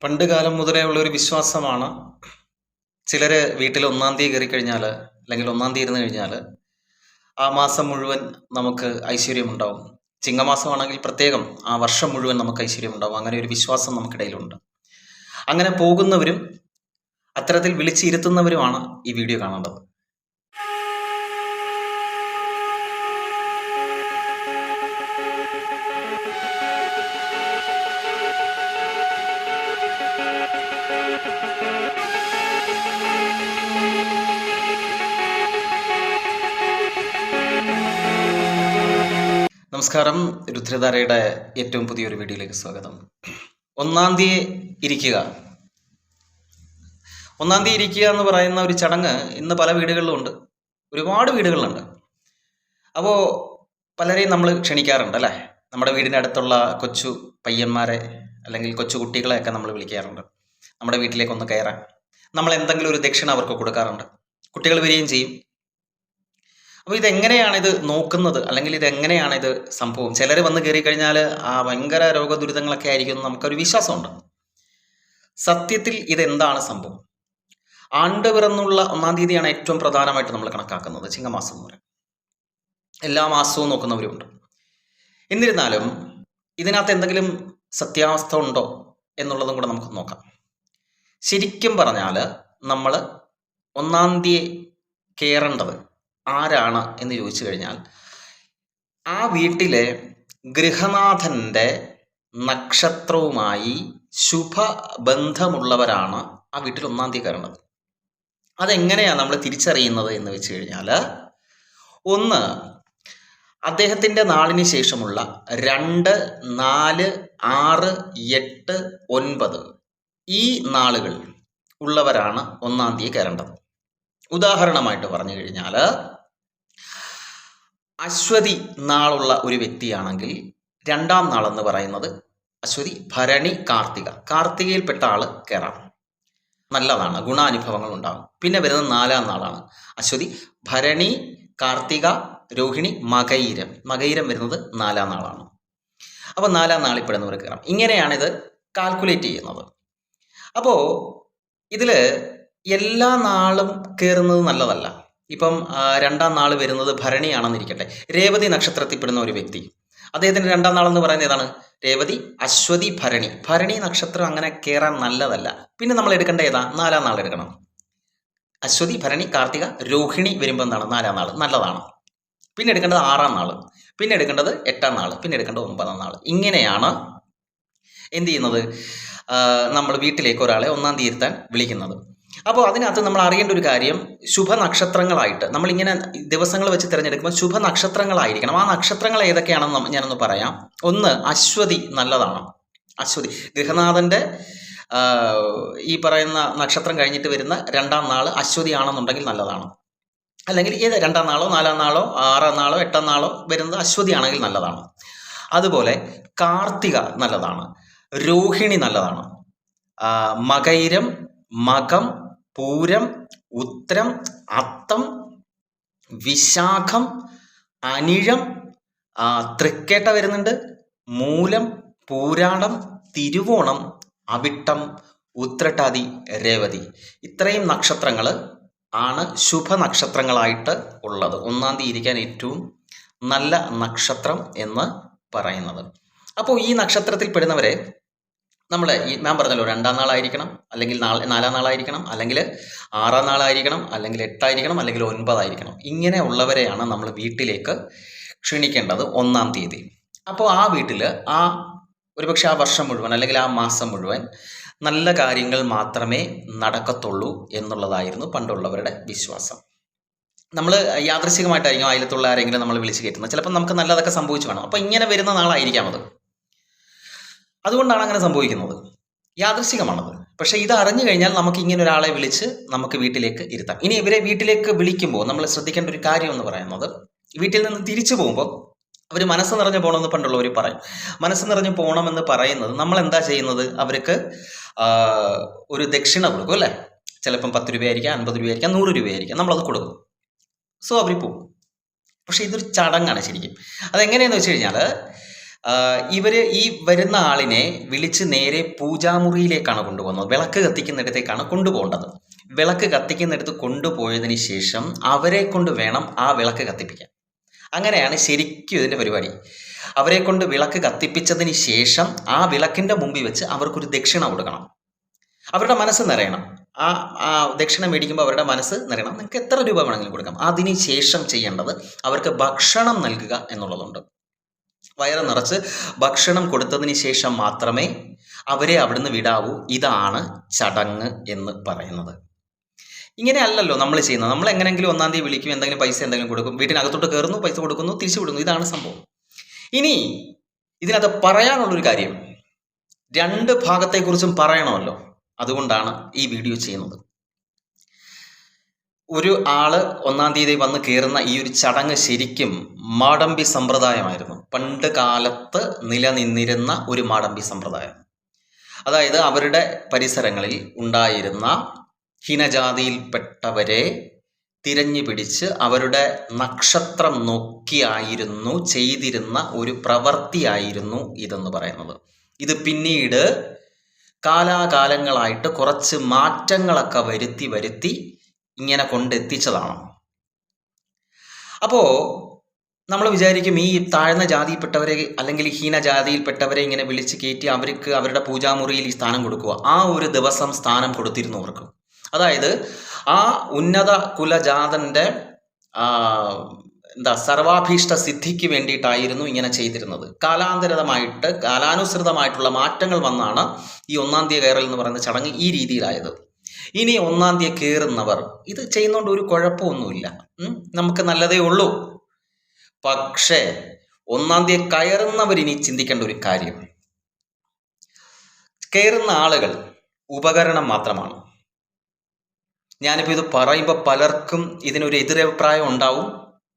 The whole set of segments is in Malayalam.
പണ്ട് കാലം മുതലേ ഉള്ള ഒരു വിശ്വാസമാണ്. ചിലർ വീട്ടിൽ ഒന്നാം തീയതി കയറി കഴിഞ്ഞാൽ, അല്ലെങ്കിൽ ഒന്നാം തീയതി ഇരുന്ന് കഴിഞ്ഞാൽ ആ മാസം മുഴുവൻ നമുക്ക് ഐശ്വര്യമുണ്ടാവും. ചിങ്ങമാസമാണെങ്കിൽ പ്രത്യേകം ആ വർഷം മുഴുവൻ നമുക്ക് ഐശ്വര്യമുണ്ടാവും. അങ്ങനെ ഒരു വിശ്വാസം നമുക്കിടയിലുണ്ട്. അങ്ങനെ പോകുന്നവരും അത്തരത്തിൽ വിളിച്ചിരുത്തുന്നവരുമാണ് ഈ വീഡിയോ കാണേണ്ടത്. നമസ്കാരം. രുദ്രധാരയുടെ ഏറ്റവും പുതിയൊരു വീഡിയോയിലേക്ക് സ്വാഗതം. ഒന്നാം തീയതി ഇരിക്കുക എന്ന് പറയുന്ന ഒരു ചടങ്ങ് ഇന്ന് പല വീടുകളിലും ഉണ്ട്, ഒരുപാട് വീടുകളിലുണ്ട്. അപ്പോൾ പലരെയും നമ്മൾ ക്ഷണിക്കാറുണ്ട് അല്ലേ? നമ്മുടെ വീടിൻ്റെ അടുത്തുള്ള കൊച്ചു പയ്യന്മാരെ അല്ലെങ്കിൽ കൊച്ചു കുട്ടികളെയൊക്കെ നമ്മൾ വിളിക്കാറുണ്ട് നമ്മുടെ വീട്ടിലേക്കൊന്ന് കയറാൻ. നമ്മൾ എന്തെങ്കിലും ഒരു ദക്ഷിണ അവർക്ക് കൊടുക്കാറുണ്ട്. കുട്ടികൾ വരികയും ചെയ്യും. അപ്പോൾ ഇതെങ്ങനെയാണ് ഇത് നോക്കുന്നത്, അല്ലെങ്കിൽ ഇതെങ്ങനെയാണ് ഇത് സംഭവം? ചിലർ വന്ന് കയറി കഴിഞ്ഞാൽ ആ ഭയങ്കര രോഗദുരിതങ്ങളൊക്കെ ആയിരിക്കും എന്ന് നമുക്കൊരു വിശ്വാസമുണ്ട്. സത്യത്തിൽ ഇതെന്താണ് സംഭവം? ആണ്ട് പിറന്നുള്ള ഒന്നാം തീയതിയാണ് ഏറ്റവും പ്രധാനമായിട്ട് നമ്മൾ കണക്കാക്കുന്നത്, ചിങ്ങമാസം എന്ന് പറയും. എല്ലാ മാസവും നോക്കുന്നവരുമുണ്ട്. എന്നിരുന്നാലും ഇതിനകത്ത് എന്തെങ്കിലും സത്യാവസ്ഥ ഉണ്ടോ എന്നുള്ളതും കൂടെ നമുക്ക് നോക്കാം. ശരിക്കും പറഞ്ഞാൽ നമ്മൾ ഒന്നാം തീയതി കയറേണ്ടത് ആരാണ് എന്ന് ചോദിച്ചു കഴിഞ്ഞാൽ, ആ വീട്ടിലെ ഗൃഹനാഥൻ്റെ നക്ഷത്രവുമായി ശുഭബന്ധമുള്ളവരാണ് ആ വീട്ടിൽ ഒന്നാം തീയതി കയറേണ്ടത്. അതെങ്ങനെയാണ് നമ്മൾ തിരിച്ചറിയുന്നത് എന്ന് വെച്ച് കഴിഞ്ഞാൽ, ഒന്ന്, അദ്ദേഹത്തിൻ്റെ നാളിന് ശേഷമുള്ള 2, 4, 6, 8, 9 ഈ നാളുകൾ ഉള്ളവരാണ് ഒന്നാം തീയതി കയറേണ്ടത്. ഉദാഹരണമായിട്ട് പറഞ്ഞു കഴിഞ്ഞാൽ, അശ്വതി നാളുള്ള ഒരു വ്യക്തിയാണെങ്കിൽ 2ാം നാളെന്ന് പറയുന്നത് അശ്വതി, ഭരണി, കാർത്തികയിൽപ്പെട്ട ആൾ കയറാം. നല്ലതാണ്, ഗുണാനുഭവങ്ങൾ ഉണ്ടാകും. പിന്നെ വരുന്നത് 4ാം നാളാണ്. അശ്വതി, ഭരണി, കാർത്തിക, രോഹിണി, മകയിരം വരുന്നത് 4ാം നാളാണ്. അപ്പോൾ 4ാം നാളിൽ പെടുന്നവർ കയറാം. ഇങ്ങനെയാണ് ഇത് കാൽക്കുലേറ്റ് ചെയ്യുന്നത്. അപ്പോൾ ഇതിൽ എല്ലാ നാളും കയറുന്നത് നല്ലതല്ല. ഇപ്പം 2ാം നാൾ വരുന്നത് ഭരണിയാണെന്നിരിക്കട്ടെ, രേവതി നക്ഷത്രത്തിൽപ്പെടുന്ന ഒരു വ്യക്തി, അദ്ദേഹത്തിൻ്റെ 2ാം നാളെന്ന് പറയുന്നത് ഏതാണ്? രേവതി, അശ്വതി, ഭരണി നക്ഷത്രം അങ്ങനെ കയറാൻ നല്ലതല്ല. പിന്നെ നമ്മൾ എടുക്കേണ്ട ഏതാ? 4ാം നാൾ എടുക്കണം. അശ്വതി, ഭരണി, കാർത്തിക, രോഹിണി വരുമ്പോൾ എന്താണ്? 4ാം നാൾ നല്ലതാണ്. പിന്നെ എടുക്കേണ്ടത് 6ാം നാൾ, പിന്നെ എടുക്കേണ്ടത് 8ാം നാൾ, പിന്നെ എടുക്കേണ്ടത് 9ാം നാൾ. ഇങ്ങനെയാണ് എന്ത് ചെയ്യുന്നത്? നമ്മൾ വീട്ടിലേക്ക് ഒരാളെ ഒന്നാം തീയതി ഇരുത്താൻ വിളിക്കുന്നത്. അപ്പോൾ അതിനകത്ത് നമ്മൾ അറിയേണ്ട ഒരു കാര്യം, ശുഭനക്ഷത്രങ്ങളായിട്ട് നമ്മളിങ്ങനെ ദിവസങ്ങൾ വെച്ച് തിരഞ്ഞെടുക്കുമ്പോൾ ശുഭനക്ഷത്രങ്ങളായിരിക്കണം. ആ നക്ഷത്രങ്ങൾ ഏതൊക്കെയാണെന്ന് ഞാനൊന്ന് പറയാം. ഒന്ന്, അശ്വതി നല്ലതാണ്. അശ്വതി ഗൃഹനാഥൻ്റെ ഈ പറയുന്ന നക്ഷത്രം കഴിഞ്ഞിട്ട് വരുന്ന 2ാം നാൾ അശ്വതി ആണെന്നുണ്ടെങ്കിൽ നല്ലതാണ്. അല്ലെങ്കിൽ ഏത് 2ാം നാളോ 4ാം നാളോ 6ാം നാളോ 8ാം നാളോ വരുന്നത് അശ്വതി ആണെങ്കിൽ നല്ലതാണ്. അതുപോലെ കാർത്തിക നല്ലതാണ്, രോഹിണി നല്ലതാണ്, മകയിരം, മകം, പൂരം, ഉത്രം, അത്തം, വിശാഖം, അനിഴം, തൃക്കേട്ട വരുന്നുണ്ട്, മൂലം, പൂരാടം, തിരുവോണം, അവിട്ടം, ഉത്രട്ടാതി, രേവതി. ഇത്രയും നക്ഷത്രങ്ങൾ ആണ് ശുഭനക്ഷത്രങ്ങളായിട്ട് ഉള്ളത്. ഒന്നാം തീയതി ഇരിക്കാൻ ഏറ്റവും നല്ല നക്ഷത്രം എന്ന് പറയുന്നത്. അപ്പോൾ ഈ നക്ഷത്രത്തിൽ പെടുന്നവരെ നമ്മൾ ഞാൻ പറഞ്ഞല്ലോ, 2ാം നാളായിരിക്കണം, അല്ലെങ്കിൽ 4ാം നാളായിരിക്കണം, അല്ലെങ്കിൽ 6ാം നാളായിരിക്കണം, അല്ലെങ്കിൽ 8 ആയിരിക്കണം, അല്ലെങ്കിൽ 9 ആയിരിക്കണം. ഇങ്ങനെ ഉള്ളവരെയാണ് നമ്മൾ വീട്ടിലേക്ക് ക്ഷണിക്കേണ്ടത് ഒന്നാം തീയതി. അപ്പോൾ ആ വീട്ടിൽ ഒരുപക്ഷെ ആ വർഷം മുഴുവൻ അല്ലെങ്കിൽ ആ മാസം മുഴുവൻ നല്ല കാര്യങ്ങൾ മാത്രമേ നടക്കത്തുള്ളൂ എന്നുള്ളതായിരുന്നു പണ്ടുള്ളവരുടെ വിശ്വാസം. നമ്മൾ യാദൃശ്ചികമായിട്ടായിരിക്കും അയലത്തുള്ള ആരെങ്കിലും നമ്മൾ വിളിച്ച് കയറ്റുന്നത്. ചിലപ്പോൾ നമുക്ക് നല്ലതൊക്കെ സംഭവിച്ചു കാണും. അപ്പോൾ ഇങ്ങനെ വരുന്ന നാളായിരിക്കാം അത്. അതുകൊണ്ടാണ് അങ്ങനെ സംഭവിക്കുന്നത്. യാദൃശ്ചികമാണത്. പക്ഷേ ഇത് അറിഞ്ഞു കഴിഞ്ഞാൽ നമുക്ക് ഇങ്ങനെ ഒരാളെ വിളിച്ച് നമുക്ക് വീട്ടിലേക്ക് ഇരുത്താം. ഇനി ഇവരെ വീട്ടിലേക്ക് വിളിക്കുമ്പോൾ നമ്മൾ ശ്രദ്ധിക്കേണ്ട ഒരു കാര്യം എന്ന് പറയുന്നത്, വീട്ടിൽ നിന്ന് തിരിച്ചു പോകുമ്പോൾ അവർ മനസ്സ് നിറഞ്ഞു പോകണമെന്ന് പണ്ടുള്ളവർ പറയും. മനസ്സ് നിറഞ്ഞു പോകണമെന്ന് പറയുന്നത് നമ്മൾ എന്താ ചെയ്യുന്നത്? അവർക്ക് ഒരു ദക്ഷിണ കൊടുക്കും അല്ലേ? ചിലപ്പം 10 രൂപയായിരിക്കാം, 50 രൂപയായിരിക്കാം, 100 രൂപയായിരിക്കാം. നമ്മളത് കൊടുക്കും. സോ അവർ പോകും. പക്ഷേ ഇതൊരു ചടങ്ങാണ് ശരിക്കും. അതെങ്ങനെയാണെന്ന് വെച്ച് കഴിഞ്ഞാൽ, ഇവര് ഈ വരുന്ന ആളിനെ വിളിച്ച് നേരെ പൂജാമുറിയിലേക്കാണ് കൊണ്ടുപോകുന്നത്. വിളക്ക് കത്തിക്കുന്നിടത്തേക്കാണ് കൊണ്ടുപോകേണ്ടത്. വിളക്ക് കത്തിക്കുന്നിടത്ത് കൊണ്ടുപോയതിന് ശേഷം അവരെ കൊണ്ട് വേണം ആ വിളക്ക് കത്തിപ്പിക്കാൻ. അങ്ങനെയാണ് ശരിക്കും ഇതിൻ്റെ പരിപാടി. അവരെ കൊണ്ട് വിളക്ക് കത്തിപ്പിച്ചതിന് ശേഷം ആ വിളക്കിൻ്റെ മുമ്പിൽ വെച്ച് അവർക്കൊരു ദക്ഷിണ കൊടുക്കണം. അവരുടെ മനസ്സ് നിറയണം. ആ ദക്ഷിണ മേടിക്കുമ്പോൾ അവരുടെ മനസ്സ് നിറയണം. നിങ്ങൾക്ക് എത്ര രൂപ വേണമെങ്കിലും കൊടുക്കാം. അതിന് ശേഷം ചെയ്യേണ്ടത് അവർക്ക് ഭക്ഷണം നൽകുക എന്നുള്ളതുണ്ട്. വയറ് നിറച്ച് ഭക്ഷണം കൊടുത്തതിന് ശേഷം മാത്രമേ അവരെ അവിടുന്ന് വിടാവൂ. ഇതാണ് ചടങ്ങ് എന്ന് പറയുന്നത്. ഇങ്ങനെ അല്ലല്ലോ നമ്മൾ ചെയ്യുന്നത്. നമ്മൾ എങ്ങനെയെങ്കിലും 1-ാം തീയതി വിളിക്കും, എന്തെങ്കിലും പൈസ എന്തെങ്കിലും കൊടുക്കും, വീട്ടിനകത്തോട്ട് കയറുന്നു, പൈസ കൊടുക്കുന്നു, തിരിച്ചു വിടുന്നു. ഇതാണ് സംഭവം. ഇനി ഇതിനകത്ത് പറയാനുള്ളൊരു കാര്യം, 2 ഭാഗത്തെക്കുറിച്ചും പറയണമല്ലോ. അതുകൊണ്ടാണ് ഈ വീഡിയോ ചെയ്യുന്നത്. ഒരു ആള് 1-ാം തീയതി വന്ന് കയറുന്ന ഈ ഒരു ചടങ്ങ് ശരിക്കും മാടമ്പി സമ്പ്രദായമായിരുന്നു. പണ്ട് കാലത്ത് നിലനിന്നിരുന്ന ഒരു മാടമ്പി സമ്പ്രദായം. അതായത് അവരുടെ പരിസരങ്ങളിൽ ഉണ്ടായിരുന്ന ഹീനജാതിയിൽപ്പെട്ടവരെ തിരഞ്ഞു പിടിച്ച് അവരുടെ നക്ഷത്രം നോക്കിയായിരുന്നു ചെയ്തിരുന്ന ഒരു പ്രവൃത്തിയായിരുന്നു ഇതെന്ന് പറയുന്നത്. ഇത് പിന്നീട് കാലാകാലങ്ങളായിട്ട് കുറച്ച് മാറ്റങ്ങളൊക്കെ വരുത്തി ഇങ്ങനെ കൊണ്ടെത്തിച്ചതാണ്. അപ്പോൾ നമ്മൾ വിചാരിക്കും ഈ താഴ്ന്ന ജാതിയിൽപ്പെട്ടവരെ അല്ലെങ്കിൽ ഹീനജാതിയിൽപ്പെട്ടവരെ ഇങ്ങനെ വിളിച്ച് കയറ്റി അവർക്ക് അവരുടെ പൂജാമുറിയിൽ ഈ സ്ഥാനം കൊടുക്കുക. ആ ഒരു ദിവസം സ്ഥാനം കൊടുത്തിരുന്നു അവർക്ക്. അതായത് ആ ഉന്നത കുലജാതൻ്റെ സർവാഭീഷ്ട സിദ്ധിക്ക് വേണ്ടിയിട്ടായിരുന്നു ഇങ്ങനെ ചെയ്തിരുന്നത്. കാലാനുസൃതമായിട്ടുള്ള മാറ്റങ്ങൾ വന്നാണ് ഈ 1-ാം തീയതി കയറൽ എന്ന് പറയുന്ന ചടങ്ങ് ഈ രീതിയിലായത്. ഇനി 1-ാം തീയതി കയറുന്നവർ ഇത് ചെയ്യുന്നതുകൊണ്ട് ഒരു കുഴപ്പമൊന്നുമില്ല, നമുക്ക് നല്ലതേ ഉള്ളൂ. പക്ഷേ 1-ാം തീയതി കയറുന്നവർ ഇനി ചിന്തിക്കേണ്ട ഒരു കാര്യം, കയറുന്ന ആളുകൾ ഉപകരണം മാത്രമാണ്. ഞാനിപ്പോൾ ഇത് പറയുമ്പോൾ പലർക്കും ഇതിനൊരു എതിരഭിപ്രായം ഉണ്ടാവും.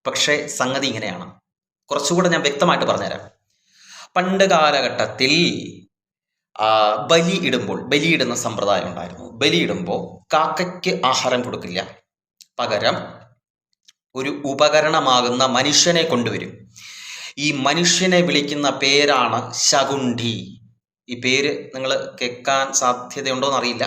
പക്ഷേ സംഗതി ഇങ്ങനെയാണ്. കുറച്ചുകൂടെ ഞാൻ വ്യക്തമായിട്ട് പറഞ്ഞുതരാം. പണ്ട് കാലഘട്ടത്തിൽ ബലിയിടുന്ന സമ്പ്രദായം ഉണ്ടായിരുന്നു. ബലിയിടുമ്പോൾ കാക്കയ്ക്ക് ആഹാരം കൊടുക്കില്ല, പകരം ഒരു ഉപകരണമാകുന്ന മനുഷ്യനെ കൊണ്ടുവരും. ഈ മനുഷ്യനെ വിളിക്കുന്ന പേരാണ് ശകുണ്ഠി. ഈ പേര് നിങ്ങൾ കേൾക്കാൻ സാധ്യതയുണ്ടോ എന്നറിയില്ല.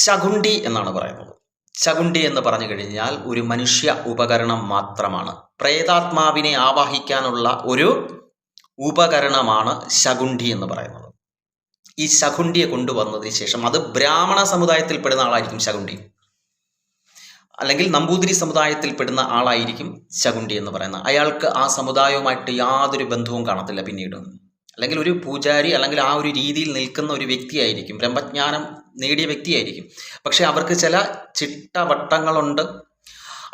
ശകുണ്ഠി എന്നാണ് പറയുന്നത്. ശകുണ്ഠി എന്ന് പറഞ്ഞു കഴിഞ്ഞാൽ ഒരു മനുഷ്യ ഉപകരണം മാത്രമാണ്. പ്രേതാത്മാവിനെ ആവാഹിക്കാനുള്ള ഒരു ഉപകരണമാണ് ശകുണ്ഠി എന്ന് പറയുന്നത്. ഈ ശകുണ്ഠിയെ കൊണ്ടുവന്നതിന് ശേഷം, അത് ബ്രാഹ്മണ സമുദായത്തിൽപ്പെടുന്ന ആളായിരിക്കും ശകുണ്ഠി, അല്ലെങ്കിൽ നമ്പൂതിരി സമുദായത്തിൽപ്പെടുന്ന ആളായിരിക്കും ശകുണ്ഠി എന്ന് പറയുന്നത്. അയാൾക്ക് ആ സമുദായവുമായിട്ട് യാതൊരു ബന്ധവും കാണത്തില്ല പിന്നീട്. അല്ലെങ്കിൽ ഒരു പൂജാരി അല്ലെങ്കിൽ ആ ഒരു രീതിയിൽ നിൽക്കുന്ന ഒരു വ്യക്തിയായിരിക്കും, ബ്രഹ്മജ്ഞാനം നേടിയ വ്യക്തിയായിരിക്കും. പക്ഷെ അവർക്ക് ചില ചിട്ടവട്ടങ്ങളുണ്ട്.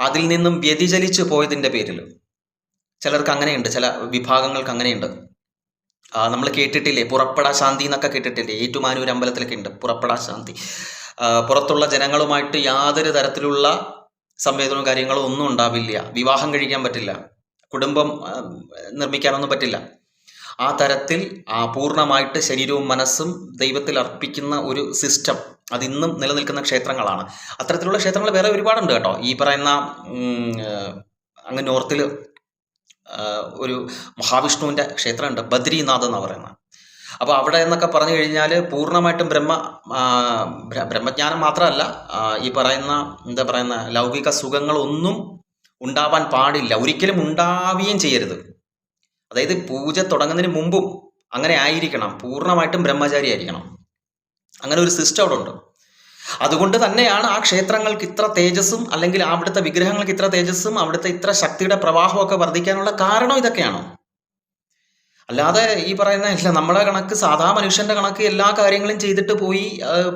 അതിൽ നിന്നും വ്യതിചലിച്ചു പോയതിൻ്റെ പേരിൽ ചിലർക്ക് അങ്ങനെയുണ്ട്, ചില വിഭാഗങ്ങൾക്ക് അങ്ങനെയുണ്ട്. നമ്മൾ കേട്ടിട്ടില്ലേ, പുറപ്പെടാ ശാന്തി എന്നൊക്കെ കേട്ടിട്ടില്ലേ? ഏറ്റുമാനൂർ അമ്പലത്തിലൊക്കെ ഉണ്ട് പുറപ്പെടാ ശാന്തി. പുറത്തുള്ള ജനങ്ങളുമായിട്ട് യാതൊരു തരത്തിലുള്ള സംവേദനവും കാര്യങ്ങളും ഒന്നും ഉണ്ടാവില്ല. വിവാഹം കഴിക്കാൻ പറ്റില്ല, കുടുംബം നിർമ്മിക്കാനൊന്നും പറ്റില്ല. ആ തരത്തിൽ പൂർണ്ണമായിട്ട് ശരീരവും മനസ്സും ദൈവത്തിൽ അർപ്പിക്കുന്ന ഒരു സിസ്റ്റം അതിന്നും നിലനിൽക്കുന്ന ക്ഷേത്രങ്ങളാണ്. അത്തരത്തിലുള്ള ക്ഷേത്രങ്ങൾ വേറെ ഒരുപാടുണ്ട് കേട്ടോ. ഈ പറയുന്ന അങ്ങ് നോർത്തിൽ ഒരു മഹാവിഷ്ണുവിൻ്റെ ക്ഷേത്രമുണ്ട്, ബദ്രീനാഥ് എന്ന് പറയുന്നത്. അപ്പോൾ അവിടെ എന്നൊക്കെ പറഞ്ഞു കഴിഞ്ഞാൽ പൂർണ്ണമായിട്ടും ബ്രഹ്മജ്ഞാനം മാത്രമല്ല, ഈ പറയുന്ന ലൗകിക സുഖങ്ങളൊന്നും ഉണ്ടാവാൻ പാടില്ല, ഒരിക്കലും ഉണ്ടാവുകയും ചെയ്യരുത്. അതായത് പൂജ തുടങ്ങുന്നതിന് മുമ്പും അങ്ങനെ ആയിരിക്കണം, പൂർണ്ണമായിട്ടും ബ്രഹ്മചാരി ആയിരിക്കണം. അങ്ങനെ ഒരു സിസ്റ്റം അവിടെ ഉണ്ട്. അതുകൊണ്ട് തന്നെയാണ് ആ ക്ഷേത്രങ്ങൾക്ക് ഇത്ര തേജസ്സും, അല്ലെങ്കിൽ അവിടുത്തെ വിഗ്രഹങ്ങൾക്ക് ഇത്ര തേജസ്സും, അവിടുത്തെ ഇത്ര ശക്തിയുടെ പ്രവാഹമൊക്കെ വർദ്ധിക്കാനുള്ള കാരണം ഇതൊക്കെയാണ്. അല്ലാതെ ഈ പറയുന്ന ഇല്ല നമ്മളെ കണക്ക് സാധാ മനുഷ്യന്റെ കണക്ക് എല്ലാ കാര്യങ്ങളും ചെയ്തിട്ട് പോയി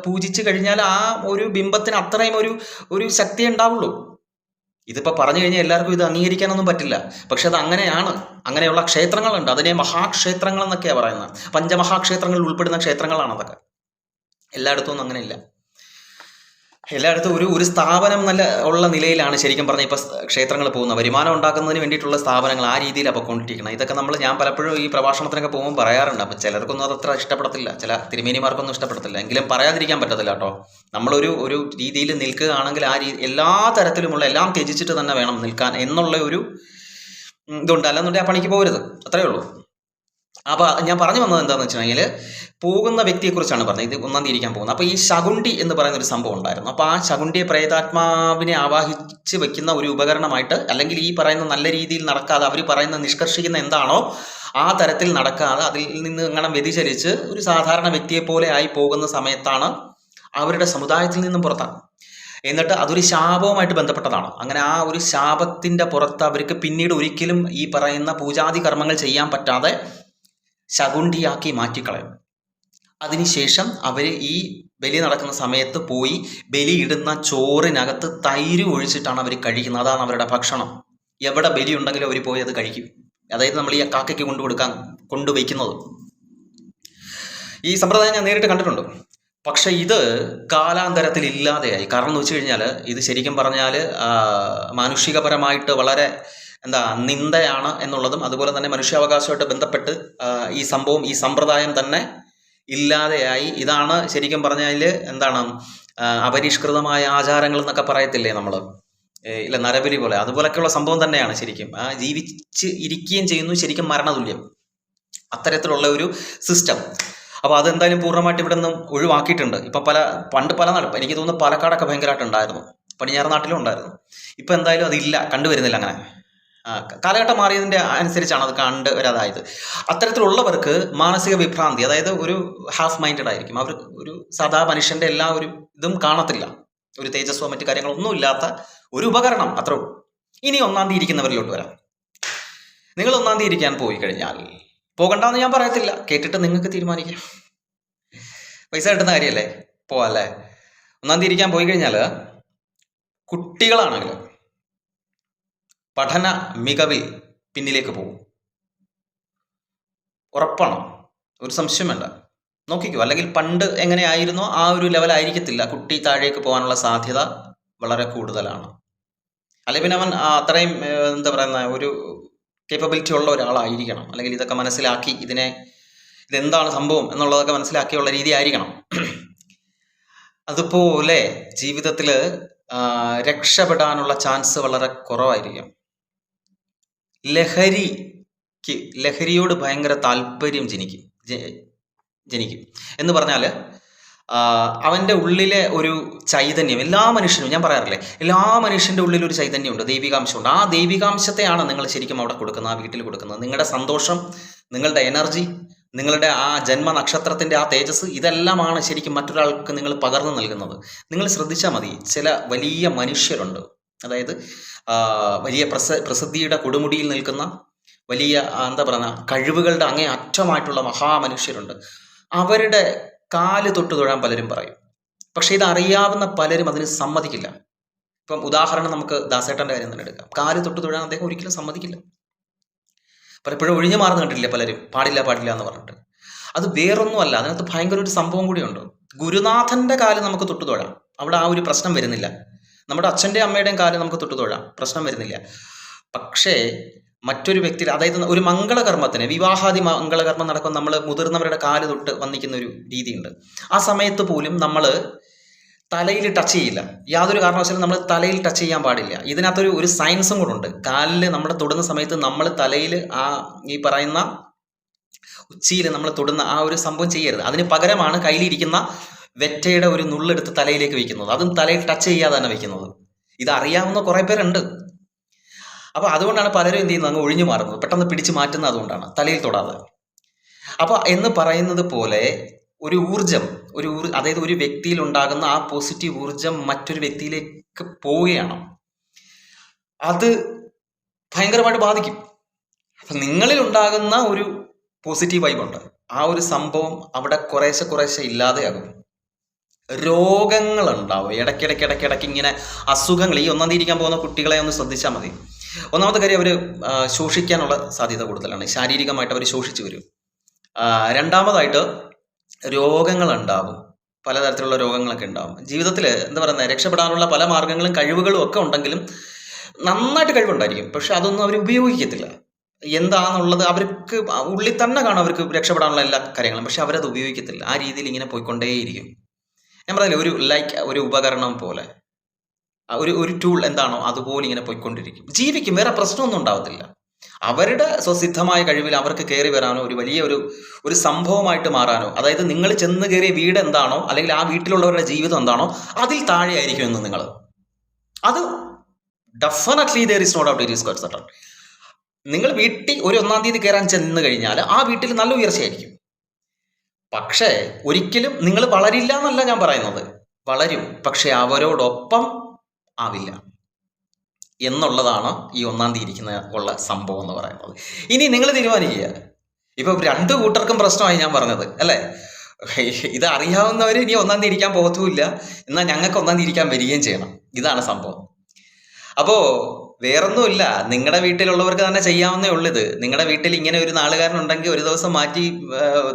പൂജിച്ചു കഴിഞ്ഞാൽ ആ ഒരു ബിംബത്തിന് അത്രയും ഒരു ശക്തി ഉണ്ടാവുള്ളൂ. ഇതിപ്പോൾ പറഞ്ഞു കഴിഞ്ഞാൽ എല്ലാവർക്കും ഇത് അംഗീകരിക്കാനൊന്നും പറ്റില്ല. പക്ഷെ അത് അങ്ങനെയാണ്. അങ്ങനെയുള്ള ക്ഷേത്രങ്ങളുണ്ട്, അതിനെ മഹാക്ഷേത്രങ്ങൾ എന്നൊക്കെയാണ് പറയുന്നത്. പഞ്ചമഹാക്ഷേത്രങ്ങളിൽ ഉൾപ്പെടുന്ന ക്ഷേത്രങ്ങളാണ് അതൊക്കെ. എല്ലായിടത്തും ഒന്നും അങ്ങനെയില്ല. എല്ലായിടത്തും ഒരു സ്ഥാപനം ഉള്ള നിലയിലാണ് ശരിക്കും പറഞ്ഞാൽ ഇപ്പോൾ ക്ഷേത്രങ്ങൾ പോകുന്നത്. വരുമാനം ഉണ്ടാക്കുന്നതിന് വേണ്ടിയിട്ടുള്ള സ്ഥാപനങ്ങൾ ആ രീതിയിലാണ് പൊയ്ക്കൊണ്ടിരിക്കണം. ഇതൊക്കെ ഞാൻ പലപ്പോഴും ഈ പ്രഭാഷണത്തിനൊക്കെ പോകുമ്പോൾ പറയാറുണ്ട്. അപ്പം ചിലർക്കൊന്നും അതത്ര ഇഷ്ടപ്പെടത്തില്ല, ചില തിരുമേനിമാർക്കൊന്നും ഇഷ്ടപ്പെടത്തില്ല. എങ്കിലും പറയാതിരിക്കാൻ പറ്റത്തില്ല കേട്ടോ. നമ്മളൊരു രീതിയിൽ നിൽക്കുകയാണെങ്കിൽ ആ എല്ലാ തരത്തിലുമുള്ള എല്ലാം ത്യജിച്ചിട്ട് തന്നെ വേണം നിൽക്കാൻ എന്നുള്ള ഒരു ഇതുണ്ട്. അല്ലെന്നുണ്ടെങ്കിൽ ആ പണിക്ക് പോകരുത്, അത്രയേ ഉള്ളൂ. അപ്പോൾ ഞാൻ പറഞ്ഞു വന്നത് എന്താണെന്ന് വെച്ചിട്ടുണ്ടെങ്കിൽ പോകുന്ന വ്യക്തിയെക്കുറിച്ചാണ് പറഞ്ഞത്. ഇത് 1-ാം തീയതി ഇരിക്കാൻ പോകുന്നത്. അപ്പോൾ ഈ ശകുണ്ഠി എന്ന് പറയുന്ന ഒരു സംഭവം ഉണ്ടായിരുന്നു. അപ്പോൾ ആ ശകുണ്ഠിയെ പ്രേതാത്മാവിനെ ആവാഹിച്ച് വെക്കുന്ന ഒരു ഉപകരണമായിട്ട്, അല്ലെങ്കിൽ ഈ പറയുന്ന നല്ല രീതിയിൽ നടക്കാതെ അവർ പറയുന്ന നിഷ്കർഷിക്കുന്ന എന്താണോ ആ തരത്തിൽ നടക്കാതെ അതിൽ നിന്ന് ഇങ്ങനെ വ്യതിചലിച്ച് ഒരു സാധാരണ വ്യക്തിയെ പോലെ ആയി പോകുന്ന സമയത്താണ് അവരുടെ സമുദായത്തിൽ നിന്നും പുറത്താക്കും. എന്നിട്ട് അതൊരു ശാപവുമായിട്ട് ബന്ധപ്പെട്ടതാണ്. അങ്ങനെ ആ ഒരു ശാപത്തിൻ്റെ പുറത്ത് അവർക്ക് പിന്നീട് ഒരിക്കലും ഈ പറയുന്ന പൂജാതി കർമ്മങ്ങൾ ചെയ്യാൻ പറ്റാതെ ശകുണ്ഠിയാക്കി മാറ്റിക്കളയും. അതിനുശേഷം അവർ ഈ ബലി നടക്കുന്ന സമയത്ത് പോയി ബലി ഇടുന്ന ചോറിനകത്ത് തൈര് ഒഴിച്ചിട്ടാണ് അവർ കഴിക്കുന്നത്. അതാണ് അവരുടെ ഭക്ഷണം. എവിടെ ബലി ഉണ്ടെങ്കിലും അവർ പോയി അത് കഴിക്കും. അതായത് നമ്മൾ ഈ കാക്കയ്ക്ക് കൊണ്ടുവയ്ക്കുന്നത്. ഈ സമ്പ്രദായം ഞാൻ നേരിട്ട് കണ്ടിട്ടുണ്ട്. പക്ഷെ ഇത് കാലാന്തരത്തിൽ ഇല്ലാതെയായി. കാരണം എന്ന് വെച്ച് കഴിഞ്ഞാൽ ഇത് ശരിക്കും പറഞ്ഞാൽ മാനുഷികപരമായിട്ട് വളരെ നിന്ദയാണ് എന്നുള്ളതും, അതുപോലെ തന്നെ മനുഷ്യാവകാശമായിട്ട് ബന്ധപ്പെട്ട് ഈ സംഭവം, ഈ സമ്പ്രദായം തന്നെ ഇല്ലാതെയായി. ഇതാണ് ശരിക്കും പറഞ്ഞാൽ അപരിഷ്കൃതമായ ആചാരങ്ങൾ എന്നൊക്കെ പറയത്തില്ലേ നമ്മൾ, ഇല്ല നരബലി പോലെ, അതുപോലൊക്കെയുള്ള സംഭവം തന്നെയാണ് ശരിക്കും. ജീവിച്ച് ഇരിക്കുകയും ചെയ്യുന്നു, ശരിക്കും മരണതുല്യം, അത്തരത്തിലുള്ള ഒരു സിസ്റ്റം. അപ്പോൾ അതെന്തായാലും പൂർണ്ണമായിട്ട് ഇവിടെ നിന്നും ഒഴിവാക്കിയിട്ടുണ്ട്. ഇപ്പം പണ്ട് എനിക്ക് തോന്നുന്നു പാലക്കാടൊക്കെ ഭയങ്കരമായിട്ട് ഉണ്ടായിരുന്നു, പടിഞ്ഞാറ് നാട്ടിലും ഉണ്ടായിരുന്നു. ഇപ്പം എന്തായാലും അതില്ല, കണ്ടുവരുന്നില്ല. അങ്ങനെ കാലഘട്ടം മാറിയതിൻ്റെ അനുസരിച്ചാണ് അത് കണ്ടുവരാതായത്. അത്തരത്തിലുള്ളവർക്ക് മാനസിക വിഭ്രാന്തി, അതായത് ഒരു ഹാഫ് മൈൻഡഡ് ആയിരിക്കും. അവർ ഒരു സാധാ മനുഷ്യൻ്റെ എല്ലാ ഒരു ഇതും കാണത്തില്ല, ഒരു തേജസ്വോ മറ്റു കാര്യങ്ങളൊന്നും ഇല്ലാത്ത ഒരു ഉപകരണം, അത്രേ ഉള്ളൂ. ഇനി 1-ാം തീയതി ഇരിക്കുന്നവരിലോട്ട് വരാം. നിങ്ങൾ 1-ാം തീയതി ഇരിക്കാൻ പോയി കഴിഞ്ഞാൽ, പോകണ്ടെന്ന് ഞാൻ പറയത്തില്ല, കേട്ടിട്ട് നിങ്ങൾക്ക് തീരുമാനിക്കാം. പൈസ കിട്ടുന്ന കാര്യമല്ലേ, പോവാല്ലേ. 1-ാം തീയതി ഇരിക്കാൻ പോയി കഴിഞ്ഞാൽ കുട്ടികളാണെങ്കിൽ പഠന മികവിൽ പിന്നിലേക്ക് പോകും, ഉറപ്പാണ്, ഒരു സംശയം വേണ്ട. നോക്കിക്കോ. അല്ലെങ്കിൽ പണ്ട് എങ്ങനെയായിരുന്നോ ആ ഒരു ലെവലായിരിക്കത്തില്ല, കുട്ടി താഴേക്ക് പോകാനുള്ള സാധ്യത വളരെ കൂടുതലാണ്. അല്ലെങ്കിൽ പിന്നെ അവൻ അത്രയും ഒരു കേപ്പബിലിറ്റി ഉള്ള ഒരാളായിരിക്കണം, അല്ലെങ്കിൽ ഇതൊക്കെ മനസ്സിലാക്കി ഇതെന്താണ് സംഭവം എന്നുള്ളതൊക്കെ മനസ്സിലാക്കിയുള്ള രീതി ആയിരിക്കണം. അതുപോലെ ജീവിതത്തിൽ രക്ഷപ്പെടാനുള്ള ചാൻസ് വളരെ കുറവായിരിക്കും. ലഹരിയോട് ഭയങ്കര താല്പര്യം ജനിക്കും എന്ന് പറഞ്ഞാൽ അവൻ്റെ ഉള്ളിലെ ഒരു ചൈതന്യം, എല്ലാ മനുഷ്യനും, ഞാൻ പറയാറില്ലേ, എല്ലാ മനുഷ്യൻ്റെ ഉള്ളിൽ ഒരു ചൈതന്യമുണ്ട്, ദൈവികാംശമുണ്ട്. ആ ദൈവികാംശത്തെയാണ് നിങ്ങൾ ശരിക്കും അവിടെ കൊടുക്കുന്നത്, ആ വീട്ടിൽ കൊടുക്കുന്നത്. നിങ്ങളുടെ സന്തോഷം, നിങ്ങളുടെ എനർജി, നിങ്ങളുടെ ആ ജന്മനക്ഷത്രത്തിൻ്റെ ആ തേജസ്, ഇതെല്ലാമാണ് ശരിക്കും മറ്റൊരാൾക്ക് നിങ്ങൾ പകർന്നു നൽകുന്നത്. നിങ്ങൾ ശ്രദ്ധിച്ചാൽ മതി, ചില വലിയ മനുഷ്യരുണ്ട്, അതായത് വലിയ പ്രസിദ്ധിയുടെ കൊടുമുടിയിൽ നിൽക്കുന്ന വലിയ കഴിവുകളുടെ അങ്ങേ അറ്റമായിട്ടുള്ള മഹാമനുഷ്യരുണ്ട്. അവരുടെ കാല് തൊട്ട് തൊഴാൻ പലരും പറയും. പക്ഷെ ഇതറിയാവുന്ന പലരും അതിന് സമ്മതിക്കില്ല. ഇപ്പം ഉദാഹരണം നമുക്ക് ദാസേട്ടൻ്റെ കാര്യം തന്നെ എടുക്കാം. കാല് തൊട്ട് തൊഴാൻ അദ്ദേഹം ഒരിക്കലും സമ്മതിക്കില്ല. പലപ്പോഴും ഒഴിഞ്ഞു മാറുന്ന കണ്ടില്ലേ പലരും, പാടില്ല എന്ന് പറഞ്ഞിട്ട്. അത് വേറൊന്നുമല്ല, അതിനകത്ത് ഭയങ്കര ഒരു സംഭവം കൂടിയുണ്ട്. ഗുരുനാഥൻ്റെ കാല് നമുക്ക് തൊട്ടു തൊഴാം, അവിടെ ആ ഒരു പ്രശ്നം വരുന്നില്ല. നമ്മുടെ അച്ഛൻ്റെയും അമ്മയുടെയും കാല് നമുക്ക് തൊട്ടു തൊഴാം, പ്രശ്നം വരുന്നില്ല. പക്ഷേ മറ്റൊരു വ്യക്തി, അതായത് ഒരു മംഗളകർമ്മത്തിന്, വിവാഹാദി മംഗളകർമ്മം നടക്കുമ്പോൾ നമ്മൾ മുതിർന്നവരുടെ കാല് തൊട്ട് വന്നിക്കുന്ന ഒരു രീതിയുണ്ട്. ആ സമയത്ത് പോലും നമ്മൾ തലയിൽ ടച്ച് ചെയ്യില്ല, യാതൊരു കാരണവശാലും നമ്മൾ തലയിൽ ടച്ച് ചെയ്യാൻ പാടില്ല. ഇതിനകത്തൊരു സയൻസും കൂടെ ഉണ്ട്. കാലിൽ നമ്മൾ തൊടുന്ന സമയത്ത് നമ്മൾ തലയിൽ ഈ പറയുന്ന ഉച്ചിയിൽ നമ്മൾ തൊടുന്ന ആ ഒരു സംഭവം ചെയ്യരുത്. അതിന് പകരമാണ് കയ്യിലിരിക്കുന്ന വെറ്റയുടെ ഒരു നുള്ളെടുത്ത് തലയിലേക്ക് വെക്കുന്നത്. അതും തലയിൽ ടച്ച് ചെയ്യാതെ തന്നെ വെക്കുന്നത്. ഇതറിയാവുന്ന കുറേ പേരുണ്ട്. അപ്പോൾ അതുകൊണ്ടാണ് പലരും എന്ത് ചെയ്യുന്നത്, അങ്ങ് ഒഴിഞ്ഞു മാറുന്നത്, പെട്ടെന്ന് പിടിച്ചു മാറ്റുന്നത് അതുകൊണ്ടാണ്, തലയിൽ തൊടാതെ. അപ്പോൾ എന്ന് പറയുന്നത് പോലെ ഒരു ഊർജം, അതായത് ഒരു വ്യക്തിയിൽ ഉണ്ടാകുന്ന ആ പോസിറ്റീവ് ഊർജം മറ്റൊരു വ്യക്തിയിലേക്ക് പോവുകയാണ്. അത് ഭയങ്കരമായിട്ട് ബാധിക്കും. അപ്പം നിങ്ങളിൽ ഉണ്ടാകുന്ന ഒരു പോസിറ്റീവ് വൈബുണ്ട്, ആ ഒരു സംഭവം അവിടെ കുറേശ്ശെ ഇല്ലാതെയാകും. രോഗങ്ങളുണ്ടാവും ഇടയ്ക്കിടയ്ക്ക് ഇങ്ങനെ അസുഖങ്ങൾ. ഈ 1-ാം തീയതി ഇരിക്കാൻ പോകുന്ന കുട്ടികളെ ഒന്ന് ശ്രദ്ധിച്ചാൽ മതി. ഒന്നാമത്തെ കാര്യം, അവർ ശോഷിക്കാനുള്ള സാധ്യത കൂടുതലാണ്, ശാരീരികമായിട്ട് അവർ ശോഷിച്ചു വരും. രണ്ടാമതായിട്ട് രോഗങ്ങളുണ്ടാവും, പലതരത്തിലുള്ള രോഗങ്ങളൊക്കെ ഉണ്ടാവും. ജീവിതത്തിൽ രക്ഷപ്പെടാനുള്ള പല മാർഗങ്ങളും കഴിവുകളും ഒക്കെ ഉണ്ടെങ്കിലും, നന്നായിട്ട് കഴിവുണ്ടായിരിക്കും, പക്ഷെ അതൊന്നും അവർ ഉപയോഗിക്കത്തില്ല. എന്താണെന്നുള്ളത് അവർക്ക് ഉള്ളിൽ തന്നെ കാണും, അവർക്ക് രക്ഷപ്പെടാനുള്ള എല്ലാ കാര്യങ്ങളും, പക്ഷെ അവരത് ഉപയോഗിക്കത്തില്ല. ആ രീതിയിൽ ഇങ്ങനെ പോയിക്കൊണ്ടേയിരിക്കും. ഞാൻ പറഞ്ഞില്ലേ, ഒരു ഉപകരണം പോലെ, ഒരു ടൂൾ എന്താണോ അതുപോലെ ഇങ്ങനെ പോയിക്കൊണ്ടിരിക്കും, ജീവിക്കും, വേറെ പ്രശ്നമൊന്നും ഉണ്ടാവത്തില്ല. അവരുടെ സ്വസിദ്ധമായ കഴിവിൽ അവർക്ക് കയറി വരാനോ ഒരു വലിയ ഒരു സംഭവമായിട്ട് മാറാനോ, അതായത് നിങ്ങൾ ചെന്ന് കയറിയ വീട് എന്താണോ അല്ലെങ്കിൽ ആ വീട്ടിലുള്ളവരുടെ ജീവിതം എന്താണോ അതിൽ താഴെ ആയിരിക്കും എന്ന് നിങ്ങൾ, അത് definitely there is no doubt it is quite certain. നിങ്ങൾ വീട്ടിൽ ഒരു 1-ാം തീയതി കയറാൻ ചെന്ന് കഴിഞ്ഞാൽ ആ വീട്ടിൽ നല്ല ഉയർച്ചയായിരിക്കും. പക്ഷേ ഒരിക്കലും നിങ്ങൾ വളരില്ല എന്നല്ല ഞാൻ പറയുന്നത്, വളരും, പക്ഷെ അവരോടൊപ്പം ആവില്ല എന്നുള്ളതാണ് ഈ 1-ാം തീയതി ഉള്ള സംഭവം എന്ന് പറയുന്നത്. ഇനി നിങ്ങൾ തീരുമാനിക്കുക. ഇപ്പൊ 2 കൂട്ടർക്കും പ്രശ്നമായി ഞാൻ പറഞ്ഞത് അല്ലേ. ഇത് അറിയാവുന്നവർ ഇനി 1-ാം തീയതി ഇരിക്കാൻ പോകത്തുമില്ല, എന്നാൽ ഞങ്ങൾക്ക് 1-ാം തീയതി ഇരിക്കാൻ വരികയും ചെയ്യണം. ഇതാണ് സംഭവം. അപ്പോ വേറൊന്നുമില്ല, നിങ്ങളുടെ വീട്ടിലുള്ളവർക്ക് തന്നെ ചെയ്യാവുന്നേ ഉള്ളൂ ഇത്. നിങ്ങളുടെ വീട്ടിൽ ഇങ്ങനെ ഒരു നാളുകാരനുണ്ടെങ്കിൽ ഒരു ദിവസം മാറ്റി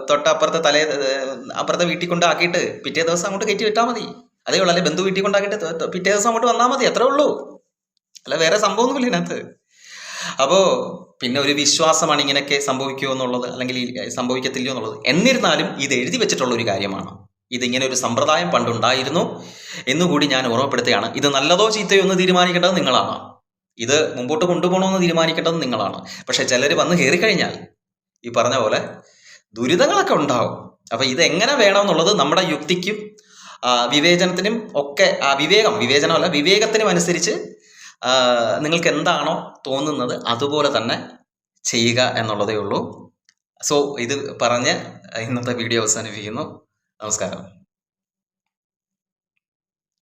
തൊട്ടപ്പുറത്തെ അപ്പുറത്തെ വീട്ടിൽ കൊണ്ടാക്കിയിട്ട് പിറ്റേ ദിവസം അങ്ങോട്ട് കയറ്റി വിട്ടാൽ മതി. അതേ ഉള്ളൂ. അല്ലെ ബന്ധു വീട്ടിൽ കൊണ്ടാക്കിയിട്ട് പിറ്റേ ദിവസം അങ്ങോട്ട് വന്നാൽ മതി, അത്രേ ഉള്ളൂ. അല്ല വേറെ സംഭവമൊന്നുമില്ല ഇതിനകത്ത്. അപ്പോൾ പിന്നെ ഒരു വിശ്വാസമാണ് ഇങ്ങനെയൊക്കെ സംഭവിക്കുമോ എന്നുള്ളത്, അല്ലെങ്കിൽ സംഭവിക്കത്തില്ലയോ എന്നുള്ളത്. എന്നിരുന്നാലും ഇത് എഴുതി വെച്ചിട്ടുള്ള ഒരു കാര്യമാണ്. ഇതിങ്ങനെ ഒരു സമ്പ്രദായം പണ്ടുണ്ടായിരുന്നു എന്നുകൂടി ഞാൻ ഓർമ്മപ്പെടുത്തുകയാണ്. ഇത് നല്ലതോ ചീത്തയോ എന്ന് തീരുമാനിക്കേണ്ടത് നിങ്ങളാണ്. ഇത് മുമ്പോട്ട് കൊണ്ടുപോകണമെന്ന് തീരുമാനിക്കേണ്ടത് നിങ്ങളാണ്. പക്ഷെ ചിലർ വന്ന് കയറിക്കഴിഞ്ഞാൽ ഈ പറഞ്ഞ പോലെ ദുരിതങ്ങളൊക്കെ ഉണ്ടാവും. അപ്പൊ ഇതെങ്ങനെ വേണമെന്നുള്ളത് നമ്മുടെ യുക്തിക്കും വിവേചനത്തിനും ഒക്കെ, വിവേകത്തിനും അനുസരിച്ച് നിങ്ങൾക്ക് എന്താണോ തോന്നുന്നത് അതുപോലെ തന്നെ ചെയ്യുക എന്നുള്ളതേ ഉള്ളൂ. സോ ഇത് പറഞ്ഞ് ഇന്നത്തെ വീഡിയോ അവസാനിപ്പിക്കുന്നു. നമസ്കാരം.